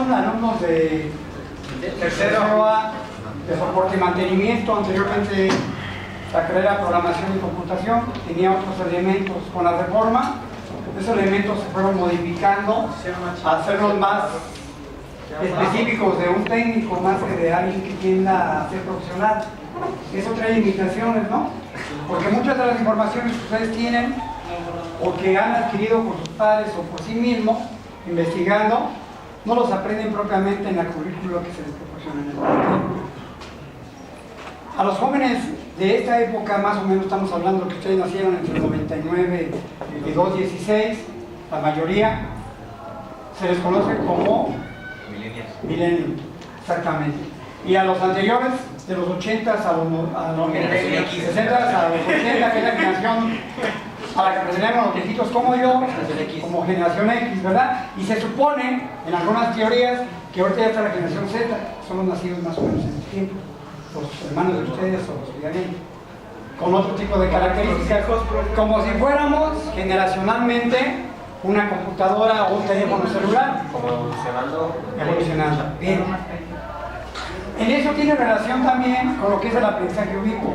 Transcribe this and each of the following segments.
son alumnos de tercero A de soporte y mantenimiento. Anteriormente la carrera de programación y computación tenía otros elementos. Con la reforma, esos elementos se fueron modificando a hacerlos más específicos de un técnico más que de alguien que tienda a ser profesional. Eso trae limitaciones, ¿no? Porque muchas de las informaciones que ustedes tienen o que han adquirido por sus padres o por sí mismos, investigando, no los aprenden propiamente en la currícula que se les proporciona en el plantel. A los jóvenes de esta época, más o menos estamos hablando que ustedes nacieron entre el 99 y 2016, la mayoría se les conoce como millennials, exactamente. Y a los anteriores, de los 80s a los 60s a los 80, que es la generación a la que pertenecemos los viejitos como yo, como generación X, ¿verdad? Y se supone, en algunas teorías, que ahorita ya está la generación Z, son los nacidos más o menos en el tiempo, los hermanos de ustedes o los ciudadanos, con otro tipo de características, como si fuéramos generacionalmente una computadora o un teléfono celular. Como Evolucionando. Bien. En eso tiene relación también con lo que es el aprendizaje ubicuo.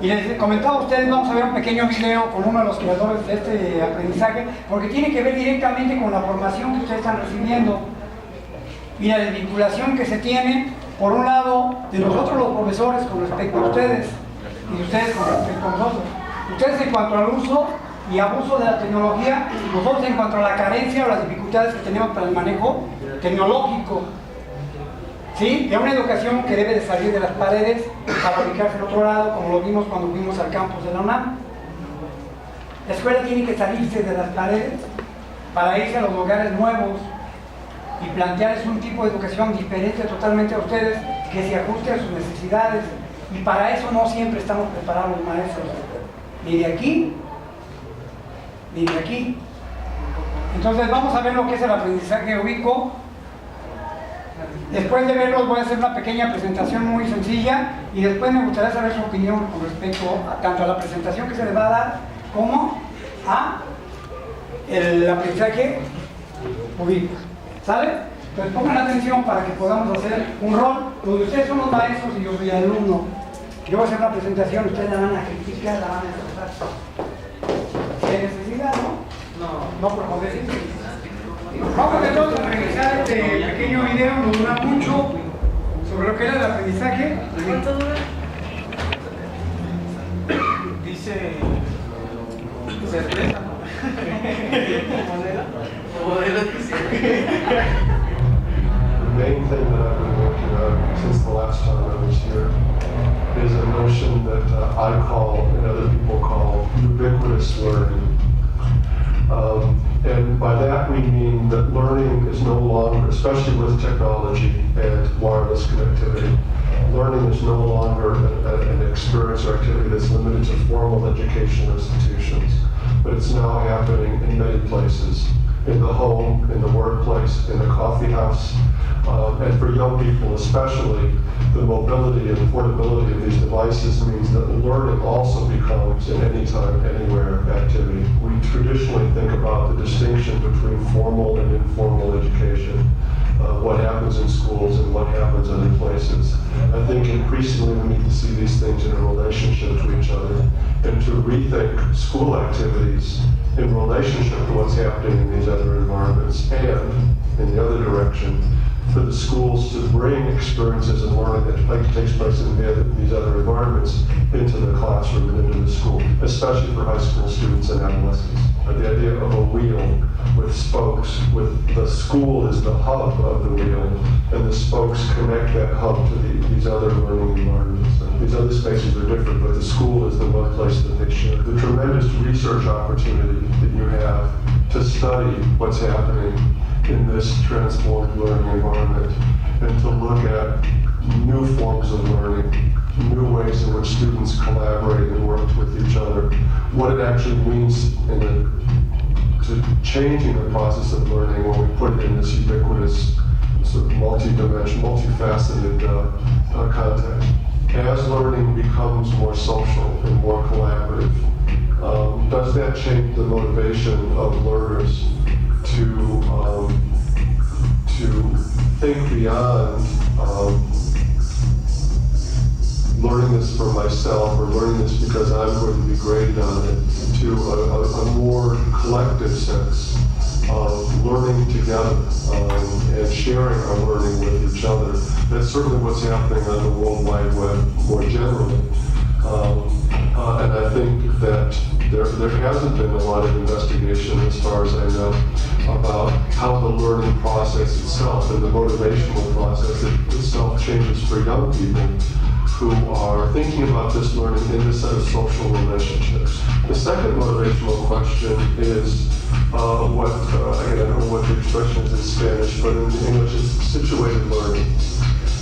Y les comentaba a ustedes, vamos a ver un pequeño video con uno de los creadores de este aprendizaje, porque tiene que ver directamente con la formación que ustedes están recibiendo y la desvinculación que se tiene, por un lado, de nosotros los profesores con respecto a ustedes y de ustedes con respecto a nosotros. Ustedes en cuanto al uso y abuso de la tecnología, nosotros en cuanto a la carencia o las dificultades que tenemos para el manejo tecnológico. ¿Sí? De una educación que debe de salir de las paredes para ubicarse en otro lado, como lo vimos cuando fuimos al campus de la UNAM. La escuela tiene que salirse de las paredes para irse a los lugares nuevos y plantearles un tipo de educación diferente totalmente a ustedes, que se ajuste a sus necesidades. Y para eso no siempre estamos preparados los maestros, ni de aquí, ni de aquí. Entonces vamos a ver lo que es el aprendizaje ubicuo. Después de verlos voy a hacer una pequeña presentación muy sencilla y después me gustaría saber su opinión con respecto a tanto a la presentación que se les va a dar como a el aprendizaje ubicuo. ¿Sale? Entonces pongan atención para que podamos hacer un rol donde ustedes son los maestros y yo soy el alumno. Yo voy a hacer una presentación, ustedes la van a criticar, la van a expresar. Si hay necesidad, ¿no? No por joder. Vamos entonces a revisar este pequeño video, no dura mucho, sobre lo que era el aprendizaje. ¿Cuánto dura? dice certeza. Modelo The main thing that I've been working on since the last time I was here is a notion that I call and other people call ubiquitous learning. And by that we mean that learning is no longer, especially with technology and wireless connectivity, learning is no longer an experience or activity that's limited to formal educational institutions, but it's now happening in many places, in the home, in the workplace, in the coffee house, and for young people especially, the mobility and portability of these devices means that learning also becomes an anytime, anywhere activity. We traditionally think about the distinction between formal and informal education, what happens in schools and what happens other places. I think increasingly we need to see these things in a relationship to each other and to rethink school activities in relationship to what's happening in these other environments, and in the other direction, for the schools to bring experiences and learning that takes place in these other environments into the classroom and into the school, especially for high school students and adolescents. The idea of a wheel with spokes, with the school is the hub of the wheel, and the spokes connect that hub to these other learning environments. And these other spaces are different, but the school is the one place that they share. The tremendous research opportunity that you have to study what's happening in this transformed learning environment and to look at new forms of learning, new ways in which students collaborate and work with each other, what it actually means to changing the process of learning when we put it in this ubiquitous, sort of multi-dimensional, multifaceted context. As learning becomes more social and more collaborative, does that change the motivation of learners to think beyond learning this for myself or learning this because I'm going to be graded on it to a more collective sense of learning together and sharing our learning with each other. That's certainly what's happening on the World Wide Web more generally. And I think that there hasn't been a lot of investigation, as far as I know, about how the learning process itself and the motivational process itself changes for young people who are thinking about this learning in the set of social relationships. The second motivational question is I don't know what the expression is in Spanish, but in English it's situated learning.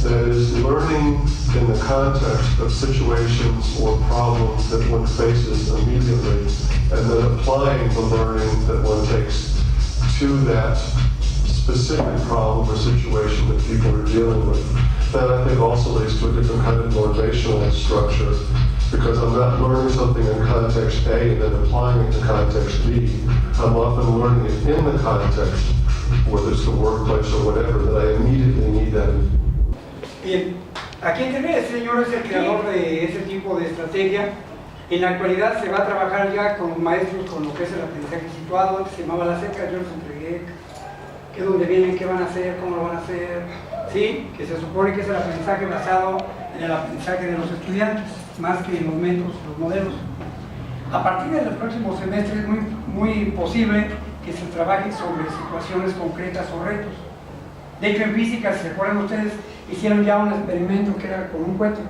That is, learning in the context of situations or problems that one faces immediately, and then applying the learning that one takes to that specific problem or situation that people are dealing with. That I think also leads to a different kind of motivational structure, because I'm not learning something in context A and then applying it to context B. I'm often learning it in the context, whether it's the workplace or whatever, that I immediately need that. Bien, aquí interviene el señor, es el creador de ese tipo de estrategia. En la actualidad se va a trabajar ya con los maestros con lo que es el aprendizaje situado. Antes se llamaba la SECA, yo les entregué qué es donde vienen, qué van a hacer, cómo lo van a hacer, ¿sí? Que se supone que es el aprendizaje basado en el aprendizaje de los estudiantes, más que en los métodos, los modelos. A partir del próximo semestre es muy posible que se trabaje sobre situaciones concretas o retos. De hecho, en física, si se acuerdan ustedes, hicieron ya un experimento que era con un cohete.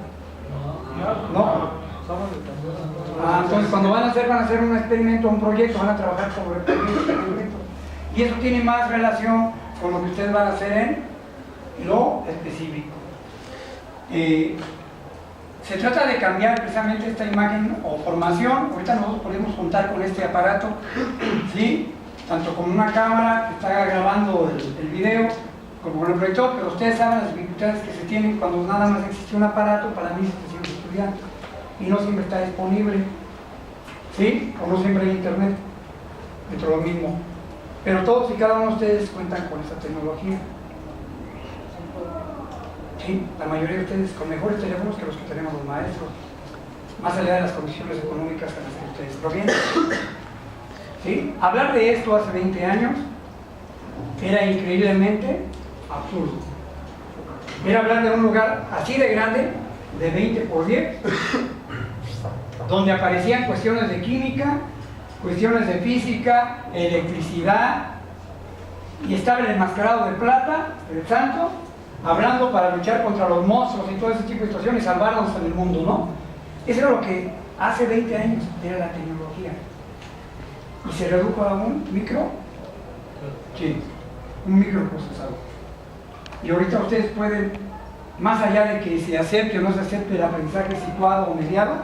¿No? Entonces, cuando van a hacer un experimento, un proyecto, van a trabajar sobre experimentos. Y eso tiene más relación con lo que ustedes van a hacer en lo específico. Se trata de cambiar precisamente esta imagen o formación. Ahorita nosotros podemos contar con este aparato, ¿sí? Tanto con una cámara que está grabando el video, como con el proyector, pero ustedes saben las dificultades que se tienen cuando nada más existe un aparato para 1.700 estudiantes y no siempre está disponible, ¿sí? O no siempre hay internet, dentro de lo mismo. Pero todos y cada uno de ustedes cuentan con esta tecnología. Sí, la mayoría de ustedes con mejores teléfonos que los que tenemos los maestros, más allá de las condiciones económicas a las que ustedes provienen. ¿Sí? Hablar de esto hace 20 años era increíblemente absurdo. Era hablar de un lugar así de grande, de 20 por 10, donde aparecían cuestiones de química, cuestiones de física, electricidad, y estaba el enmascarado de plata, el santo, hablando para luchar contra los monstruos y todo ese tipo de situaciones y salvarnos en el mundo, ¿no? Eso era lo que hace 20 años era la tecnología. Y se redujo a un microprocesador. Y ahorita ustedes pueden, más allá de que se acepte o no se acepte el aprendizaje situado o mediado,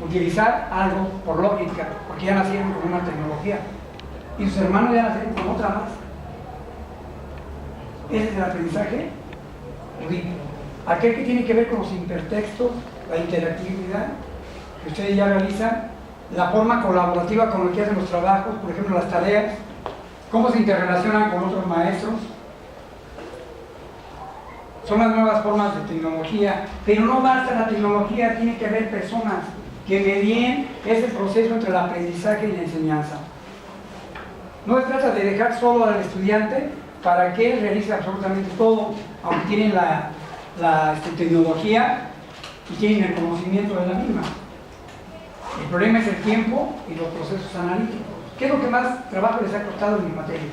utilizar algo por lógica, porque ya nacieron con una tecnología y sus hermanos ya nacieron con otra más. Ese es el aprendizaje rico, aquel que tiene que ver con los hipertextos, la interactividad que ustedes ya realizan, la forma colaborativa con la que hacen los trabajos, por ejemplo las tareas, cómo se interrelacionan con otros maestros. Son las nuevas formas de tecnología, pero no basta la tecnología, tiene que haber personas que medien ese proceso entre el aprendizaje y la enseñanza. No se trata de dejar solo al estudiante para que él realice absolutamente todo, aunque tienen la tecnología y tienen el conocimiento de la misma. El problema es el tiempo y los procesos analíticos. ¿Qué es lo que más trabajo les ha costado en mi materia?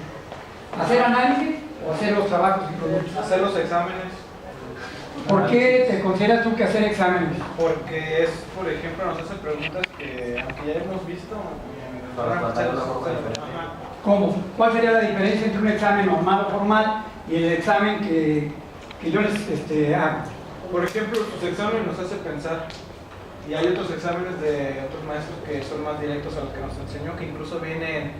¿Hacer análisis o hacer los trabajos y productos? Hacer los exámenes. ¿Por qué te consideras tú que hacer exámenes? Porque es, por ejemplo, nos hace preguntas que, aunque ya hemos visto, para plantear una forma diferente. ¿Cómo? ¿Cuál sería la diferencia entre un examen normal o formal y el examen que yo les hago? Por ejemplo, sus exámenes nos hace pensar. Y hay otros exámenes de otros maestros que son más directos a los que nos enseñó, que incluso vienen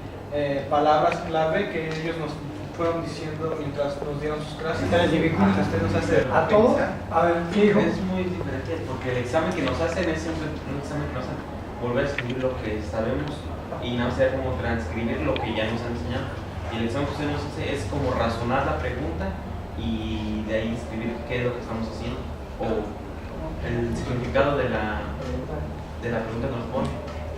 palabras clave que ellos nos fueron diciendo mientras nos dieron sus clases. ¿Te les dificulta? Usted nos hace ¿A todos? A ver, ¿qué dijo? Es muy diferente porque el examen que nos hacen es un examen que nos hacen volver a escribir lo que sabemos y no hacer como transcribir lo que ya nos han enseñado. Y el examen que usted nos hace es como razonar la pregunta y de ahí escribir qué es lo que estamos haciendo o el significado de la pregunta que nos pone.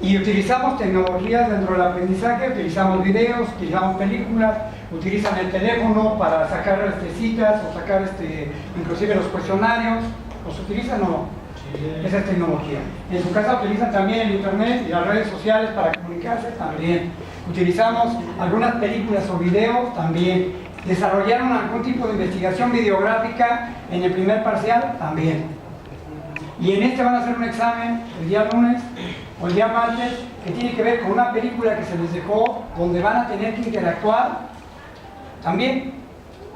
Y utilizamos tecnologías dentro del aprendizaje, utilizamos videos, utilizamos películas, utilizan el teléfono para sacar citas o sacar inclusive los cuestionarios. ¿Los utilizan o no? Sí. Esa es tecnología. En su casa utilizan también el internet y las redes sociales para comunicarse también. Utilizamos algunas películas o videos también. Desarrollaron algún tipo de investigación videográfica en el primer parcial también. Y en este van a hacer un examen el día lunes o el día martes que tiene que ver con una película que se les dejó donde van a tener que interactuar también.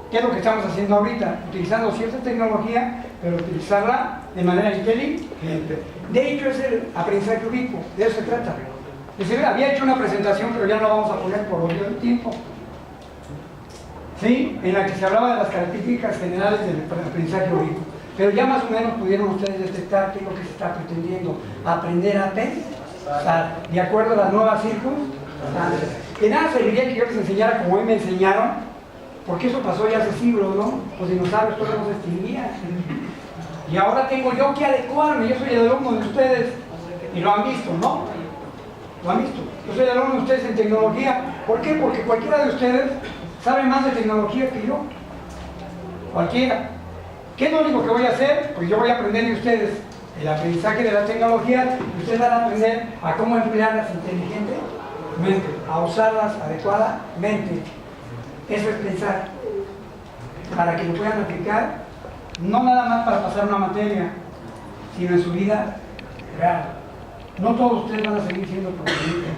¿Qué es lo que estamos haciendo ahorita? Utilizando cierta tecnología, pero utilizarla de manera inteligente. De hecho, es el aprendizaje ubicuo, de eso se trata. Es decir, había hecho una presentación, pero ya no la vamos a poner por obvio del tiempo. ¿Sí? En la que se hablaba de las características generales del aprendizaje ubicuo. Pero ya más o menos pudieron ustedes detectar qué es lo que se está pretendiendo. Aprender a pensar, de acuerdo a las nuevas circunstancias. De nada serviría que yo les enseñara como hoy me enseñaron, porque eso pasó ya hace siglos, ¿no? Los dinosaurios todos se extinguían. Y ahora tengo yo que adecuarme, yo soy el alumno de ustedes, y lo han visto, ¿no? Lo han visto. Yo soy el alumno de ustedes en tecnología. ¿Por qué? Porque cualquiera de ustedes sabe más de tecnología que yo. Cualquiera. ¿Qué es lo único que voy a hacer? Pues yo voy a aprender de ustedes el aprendizaje de la tecnología y ustedes van a aprender a cómo emplearlas inteligentemente, a usarlas adecuadamente. Eso es pensar, para que lo puedan aplicar, no nada más para pasar una materia, sino en su vida real. No todos ustedes van a seguir siendo profesionistas,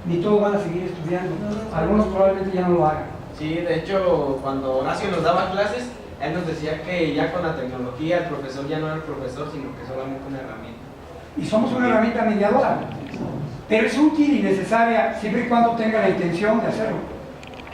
ni todos van a seguir estudiando. Algunos probablemente ya no lo hagan. Sí, de hecho, cuando Horacio nos daba clases, él nos decía que ya con la tecnología el profesor ya no era el profesor, sino que solamente una herramienta. Y somos una herramienta mediadora, pero es útil y necesaria siempre y cuando tenga la intención de hacerlo.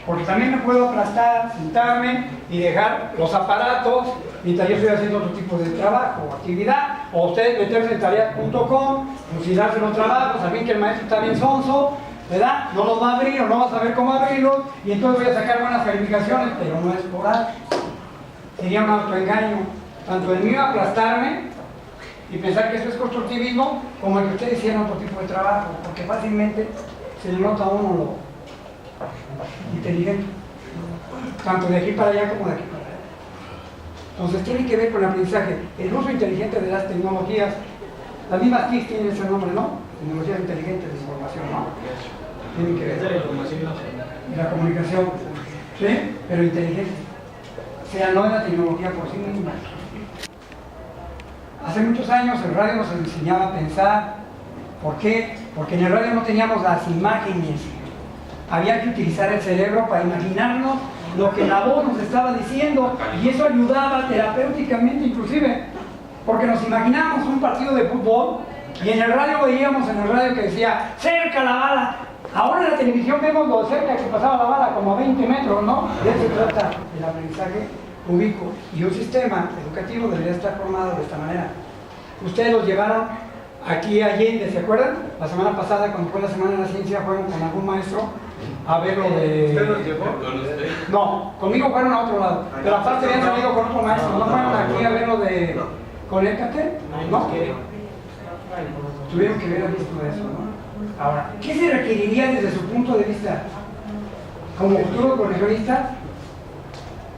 Porque también me puedo aplastar, sentarme y dejar los aparatos mientras yo estoy haciendo otro tipo de trabajo o actividad. O ustedes meterse en tareas.com, fusilarse los trabajos, saben que el maestro está bien sonso, ¿verdad? No los va a abrir o no va a saber cómo abrirlos y entonces voy a sacar buenas calificaciones, pero no es por algo. Sería un autoengaño, tanto el mío aplastarme y pensar que eso es constructivismo, como el que ustedes hicieron otro tipo de trabajo, porque fácilmente se le nota a uno lo inteligente, tanto de aquí para allá como de aquí para allá. Entonces tiene que ver con el aprendizaje, el uso inteligente de las tecnologías. Las mismas TIC tienen ese nombre, ¿no? Tecnologías inteligentes de información, ¿no? Tienen que ver. La comunicación, ¿sí? Pero inteligente. O sea, no de la tecnología por sí misma. Hace muchos años el radio nos enseñaba a pensar. ¿Por qué? Porque en el radio no teníamos las imágenes. Había que utilizar el cerebro para imaginarnos lo que la voz nos estaba diciendo y eso ayudaba terapéuticamente inclusive, porque nos imaginábamos un partido de fútbol y en el radio veíamos que decía cerca la bala. Ahora en la televisión vemos lo cerca que pasaba la bala, como a 20 metros, ¿no? De eso se trata el aprendizaje ubicuo. Y un sistema educativo debería estar formado de esta manera. Ustedes los llevaron aquí a Allende, ¿se acuerdan? La semana pasada, cuando fue la Semana de la Ciencia, fueron con algún maestro a ver lo de... ¿Usted los llevó? No, conmigo fueron a otro lado. Pero aparte habían salido con otro maestro. ¿No fueron aquí a ver lo de Conéctate? ¿No? Tuvieron que haber visto eso, ¿no? Ahora, ¿qué se requeriría desde su punto de vista como futuros colegionistas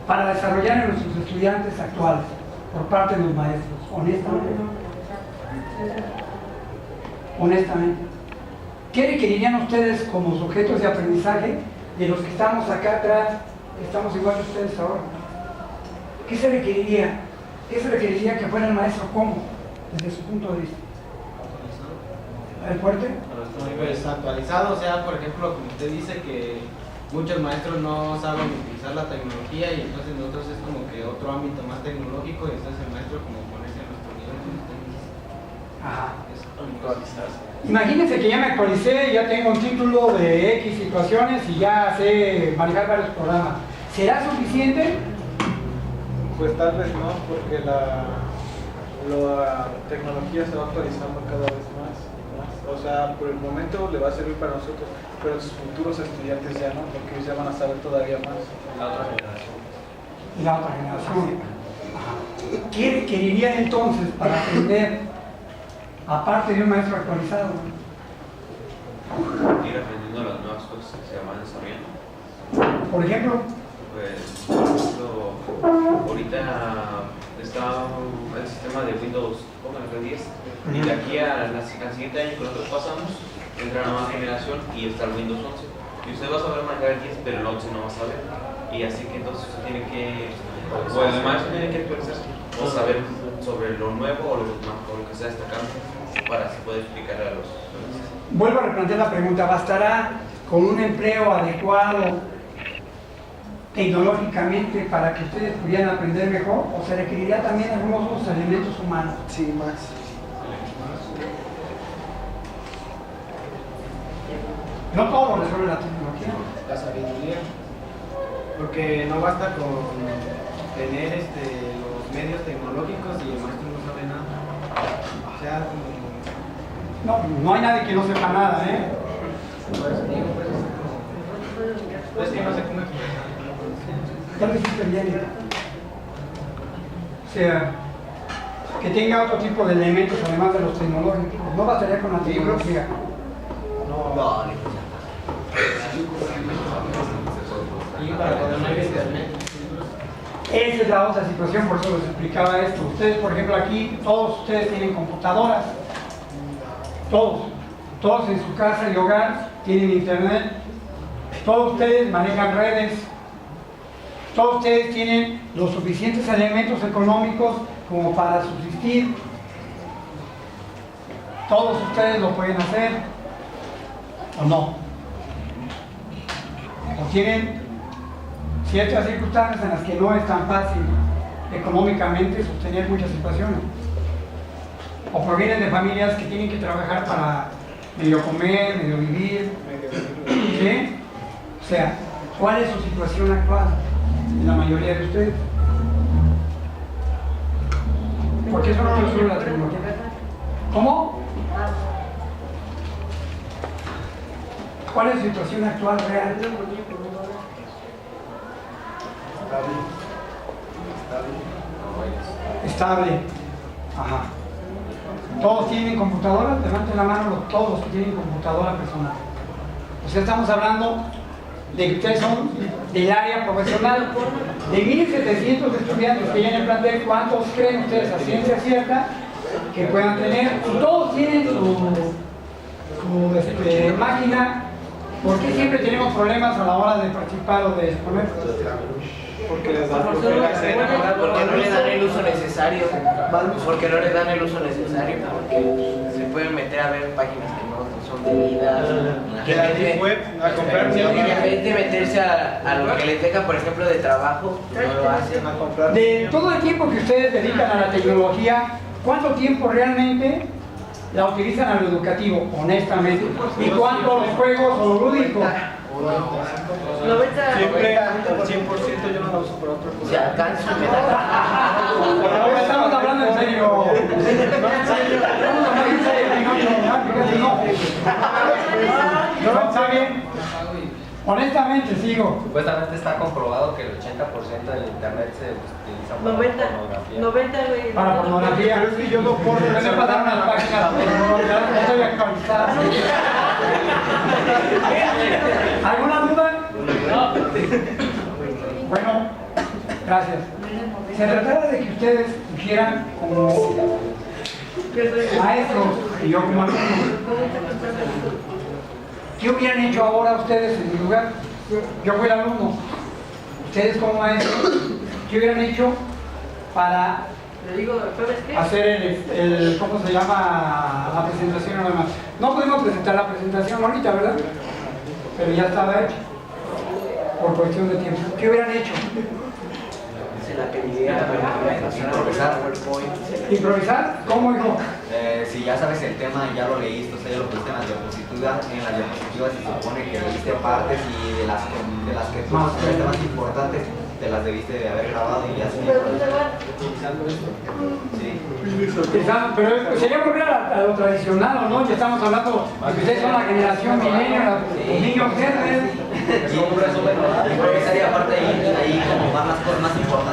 para desarrollar en nuestros estudiantes actuales por parte de los maestros? Honestamente, ¿qué requerirían ustedes como sujetos de aprendizaje de los que estamos acá atrás, que estamos igual que ustedes ahora? ¿Qué se requeriría? ¿Qué se requeriría que fuera el maestro cómo, desde su punto de vista? ¿El fuerte? Pues actualizado, o sea, por ejemplo, como usted dice que muchos maestros no saben utilizar la tecnología y entonces nosotros es como que otro ámbito más tecnológico y entonces el maestro como ponerse a nuestro nivel, como usted dice. Ajá. Es actualizarse. Imagínense que ya me actualicé, ya tengo un título de X situaciones y ya sé manejar varios programas. ¿Será suficiente? Pues tal vez no, porque la tecnología se va actualizando cada vez más. O sea, por el momento le va a servir para nosotros, pero sus futuros estudiantes ya no, porque ellos ya van a saber todavía más. La otra generación. y la otra generación. Ajá. ¿Qué querían entonces para aprender, aparte de un maestro actualizado? Ir aprendiendo las nuevas cosas que se van desarrollando. Por ejemplo, Pues, por ejemplo, ahorita está el sistema de Windows, pónganle 10, y de aquí al siguiente año que nosotros pasamos, entra la nueva generación y está el Windows 11. Y usted va a saber manejar el 10, pero el 11 no va a saber. Y así que entonces usted tiene que, o el maestro tiene que actualizarse, o saber sobre lo nuevo o lo que está destacando, para así poder explicar a los demás. vuelvo a replantear la pregunta, ¿bastará con un empleo adecuado tecnológicamente para que ustedes pudieran aprender mejor, o se requeriría también algunos otros elementos humanos? Sí, más. No todo lo resuelve la tecnología. La sabiduría. Porque no basta con tener los medios tecnológicos y el maestro no sabe nada. O sea, No hay nadie que no sepa nada, ¿eh? es que no sé cómo expresar. Ya lo hiciste bien. O sea, que tenga otro tipo de elementos además de los tecnológicos. No bastaría con la tecnología. Y para poder internet. Esa es la otra situación, por eso les explicaba esto. Ustedes, por ejemplo, aquí, todos ustedes tienen computadoras. Todos en su casa y hogar tienen internet. Todos ustedes manejan redes. Todos ustedes tienen los suficientes elementos económicos como para subsistir. Todos ustedes lo pueden hacer, ¿o no? O tienen ciertas circunstancias en las que no es tan fácil económicamente sostener muchas situaciones. O provienen de familias que tienen que trabajar para medio comer, medio vivir. ¿Sí? O sea, ¿cuál es su situación actual? La mayoría de ustedes. ¿Por qué eso no resuelve la tecnología? ¿Cómo? ¿Cuál es su situación actual real? Estable. Ajá. ¿Todos tienen computadora? Levanten la mano todos los que tienen computadora personal. O sea, estamos hablando de que ustedes son del área profesional. De 1.700 estudiantes que hay en el plantel, ¿cuántos creen ustedes a ciencia cierta que puedan tener? Y todos tienen su máquina. ¿Por qué siempre tenemos problemas a la hora de participar o de exponer? Porque les dan flojera. Porque no le dan el uso necesario. Porque no le dan el uso necesario. Porque se pueden meter a ver páginas que no son debidas. Que hay web a comprar. Y en vez de meterse a lo que les deja, por ejemplo, de trabajo, no lo hacen. A comprar. De todo el tiempo que ustedes dedican a la tecnología, ¿cuánto tiempo realmente la utilizan a lo educativo, honestamente? ¿Y cuánto los juegos o lo lúdico? Siempre al 100% yo no la uso por otra cosa. Se alcanza a quedar. Ahora estamos hablando en serio. Estamos hablando en serio. No, está bien. Honestamente, sigo. Supuestamente está comprobado que el 80% del internet se utiliza para 90, pornografía. 90, güey. Para pornografía. Pero es que yo no porno. Me pasaron las páginas, no estoy actualizado. ¿Alguna duda? Bueno, gracias. Se trataba de que ustedes dijeran como maestros y yo como alumno, ¿qué hubieran hecho ahora ustedes en mi lugar? Yo fui el alumno. Ustedes como maestros, ¿qué hubieran hecho para Le digo, ¿sabes qué? hacer el ¿cómo se llama? La presentación nada más? No pudimos presentar la presentación ahorita, ¿verdad? Pero ya estaba hecha. Por cuestión de tiempo. ¿Qué hubieran hecho? Se la pediría Improvisar. ¿Improvisar? ¿Cómo, hijo? Si ya sabes el tema, ya lo leíste, o sea, ya lo pusiste en las diapositivas se supone que leíste partes y de las que tú consideraste más importantes, te las debiste de haber grabado y ya se Sí. Pero sería volver a lo tradicional, ¿o no? Ya estamos hablando de que ustedes son la generación millennial, los niños verdes. Improvisar y aparte ahí como más las cosas más importantes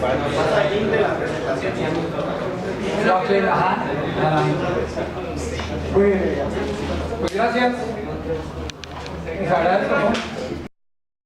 pasa el link de la presentación y ya me Ok, ajá. Muy bien. Pues gracias. Les agradezco.